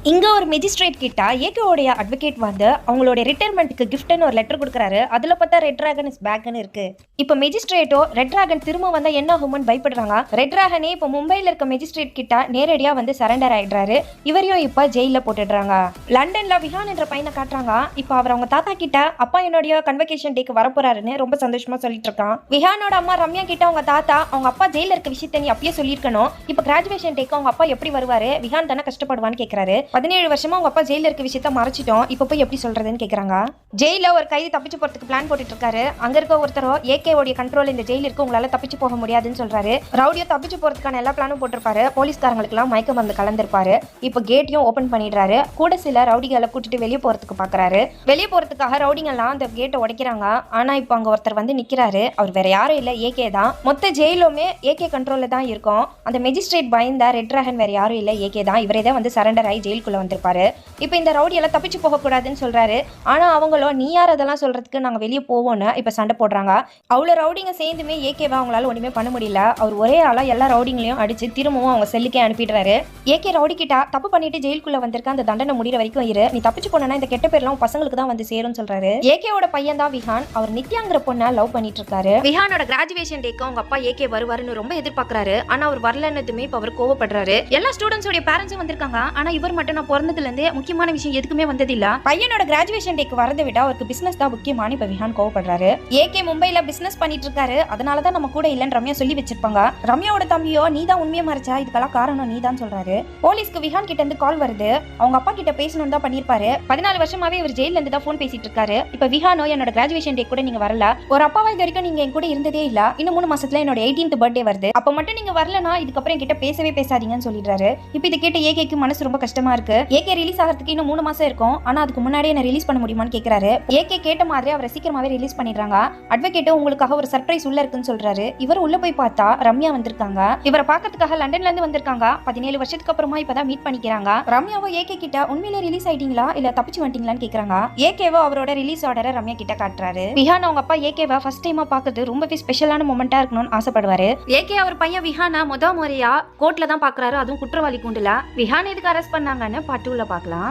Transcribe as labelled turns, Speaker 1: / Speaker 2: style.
Speaker 1: இங்க ஒரு மெஜிஸ்ட்ரேட் கிட்ட ஏகேவோடைய அட்வொகேட் வந்து அவங்களோட ரிட்டையர்மெண்ட்டுக்கு கிஃப்ட்னு ஒரு லெட்டர் கொடுக்குறாரு. அதுல பார்த்தா ரெட் டிராகன் இஸ் பேக்னு இருக்கு. இப்போ மெஜிஸ்ட்ரேட்டோ ரெட் டிராகன் திரும்ப வந்தா என்ன ஆகும்னு பயப்படுறாங்க. ரெட் டிராகனே இப்போ மும்பைல இருக்க மெஜிஸ்ட்ரேட் கிட்ட நேரடியா வந்து சரண்டர் ஆயிடுறாரு. இவரையும் இப்ப ஜெயில போட்டுடுறாங்க. லண்டன்ல விஹான் என்ற பையனை காட்டுறாங்க. இப்போ அவர் அவங்க தாத்தா கிட்ட அப்பா என்னுடைய கன்வகேஷன் டேக்கு வரப்போறாருன்னு ரொம்ப சந்தோஷமா சொல்லிட்டு இருக்கான். விஹானோட அம்மா ரம்யா கிட்ட அவங்க தாத்தா அவங்க அப்பா ஜெயில இருக்க விஷயத்தை நீ அப்பயே சொல்லியிருக்கணும். இப்போ கிராஜுவேஷன் டேக்கு அவங்க அப்பா எப்படி வருவாரு, விஹான் தானே கஷ்டப்படுவான்னு கேட்கறாரு. 17 வருஷமா உங்க அப்பா ஜெயில இருக்க விஷயத்த மறைச்சிட்டோம், இப்ப போய் எப்படி சொல்றதுன்னு கேக்குறாங்க. ஜெயில ஒரு கைதி தப்பிச்சு போறதுக்கு பிளான் போட்டுட்டு இருக்காரு. அங்க இருக்க ஒருத்தரோ ஏகே உடைய கண்ட்ரோல் இந்த ஜெயில இருக்கு, உங்களால தப்பிச்சு போக முடியாதுன்னு சொல்றாரு. ரவுடியோ தப்பிச்சு போறதுக்கான எல்லா பிளானும் போட்டிருப்பாரு. போலீஸ்காரங்களுக்கு எல்லாம் மயக்க மருந்து கலந்திருப்பாரு. இப்ப கேட்டையும் ஓபன் பண்ணிடுறாரு. கூட சில ரவுடிகளை கூட்டிட்டு வெளியே போறதுக்கு பாக்குறாரு. வெளியே போறதுக்காக ரவுடிங்க எல்லாம் அந்த கேட்டை உடைக்கிறாங்க. ஆனா இப்ப அங்க ஒருத்தர் வந்து நிக்கிறாரு. அவர் வேற யாரும் இல்ல, ஏகே தான். மொத்த ஜெயிலுமே ஏகே கண்ட்ரோல்ல தான் இருக்கும். அந்த மெஜிஸ்ட்ரேட் பயந்த ரெட் டிராகன் வேற யாரும் இல்ல, ஏகே தான். இவரே தான் வந்து சரண்டர் ஆகி ஜெயிலுக்குள்ள வந்திருப்பாரு. இப்போ இந்த ரவுடி எல்லாம் தப்பிச்சு போக கூடாதுன்னு சொல்றாரு. ஆனா அவங்களோ நீ யார் அதெல்லாம் சொல்றதுக்கு, நாங்க வெளியே போவோம்னு இப்ப சண்டை போடுறாங்க. அவ்வளவு ரவுடிங்க சேர்ந்துமே ஏகேவா அவங்களால ஒண்ணுமே பண்ண முடியல. அவர் ஒரே ஆளா எல்லா ரவுடிங்களையும் அடிச்சு திரும்பவும் அவங்க செல்லுக்கே அனுப்பிடுறாரு. ஏகே ரவுடி கிட்ட தப்பு பண்ணிட்டு ஜெயிலுக்குள்ள வந்திருக்க, அந்த தண்டனை முடிகிற வரைக்கும் இரு, நீ தப்பிச்சு போனா இந்த கெட்ட பேர்லாம் பசங்களுக்கு தான் வந்து சேரும்னு சொல்றாரு. ஏகேவோட பையன் தான் விஹான். அவர் நித்யாங்கிற பொண்ணை லவ் பண்ணிட்டு இருக்காரு. விஹானோட கிராஜுவேஷன் டேக்கு அவங்க அப்பா ஏகே வருவாருன்னு ரொம்ப எதிர்பார்க்கறாரு. ஆனா அவர் வரலன்னதுமே இப்ப அவர் கோவப்படுறாரு. எல்லா ஸ்டூடெண்ட்ஸோட பேரண்ட்ஸும் வந்திருக்காங்க. ஆனா இவர் மட்டும் நான் பிறந்ததுல இருந்தே முக்கியமான விஷயம் எதுக்குமே வந்தது இல்ல. பையனோட கிராஜுவேஷன் டேக்கு வரதை விட அவருக்கு பிசினஸ் தான் முக்கியமான இப்ப விஹான் கோவப்படுறாரு. ஏகே மும்பைல பிசினஸ் பண்ணிட்டு இருக்காரு, அதனாலதான் நம்ம கூட இல்லன்னு ரம்யா சொல்லி வச்சிருப்பாங்க. ரம்யாவோட தம்பியோ நீ தான் உண்மையை மறைச்சா, இதுக்கெல்லாம் காரணம் நீ தான் சொல்றாரு. போலீஸ்க்கு விஹான் கிட்ட இருந்து கால் வருது. அவங்க அப்பா கிட்ட பேசணும் தான் பண்ணிருப்பாரு. 14 வருஷமாவே இவர் ஜெயில இருந்து தான் போன் பேசிட்டு இருக்காரு. இப்ப விஹானோ என்னோட கிராஜுவேஷன் டே கூட நீங்க வரல, ஒரு அப்பாவா இது வரைக்கும் நீங்க என் கூட இருந்ததே இல்ல, இன்னும் 3 மாசத்துல என்னோட 18th பர்த்டே வருது, அப்ப மட்டும் நீங்க வரலனா இதுக்கப்புறம் என்கிட்ட பேசவே பேசாதீங்கன்னு சொல்லிடுறாரு. இப்ப இதை கேட்ட ஏகேக்கு மனசு ரொம்ப கஷ்டமா இருக்கு. ஏகே ரிலீஸ் ஆகிறதுக்கு இன்னும் 3 மாசம் இருக்கும். ஆனா அதுக்கு முன்னாடியே என்ன ரிலீஸ் பண்ண முடியுமான்னு கேக்குறாரு. ஏகே கேட்ட மாதிரி அவரை சீக்கிரமாவே ரிலீஸ் பண்ணிடுறாங்க. அட்வொகேட் உங்களுக்காக ஒரு சர்ப்ரைஸ் உள்ள இருக்குன்னு சொல்றாரு. இவர் உள்ள போய் பார்த்தா ரம்யா வந்திருக்காங்க. இவரை பார்க்கறதுக்காக லண்டன்ல இருந்து வந்திருக்காங்க. 17 வருஷத்துக்கு அப்புறமா இப்பதான் மீட் பண்ணிக்கிறாங்க. ரம்யாவோ ஏகே கிட்ட உண்மையிலே ரிலீஸ் ஆயிட்டீங்களா இல்ல தப்பிச்சு வந்துட்டீங்களான்னு கேக்குறாங்க. ஏகேவோ அவரோட ரிலீஸ் ஆர்டரை ரம்யா கிட்ட காட்டுறாரு. விஹான் அவங்க அப்பா ஏகேவா ஃபர்ஸ்ட் டைமா பார்க்கிறது ரொம்பவே ஸ்பெஷலான மொமெண்டா இருக்கணும்னு ஆசைப்படுவாரு. ஏகே அவர் பையன் விஹானா முறையா கோர்ட்ல தான் பாக்குறாரு, அதுவும் குற்றவாளி கூண்டுல. விஹான் எதுக்கு அரெஸ்ட் பண்ணாங்கன்னு பார்ட் 2ல பார்க்கலாம்.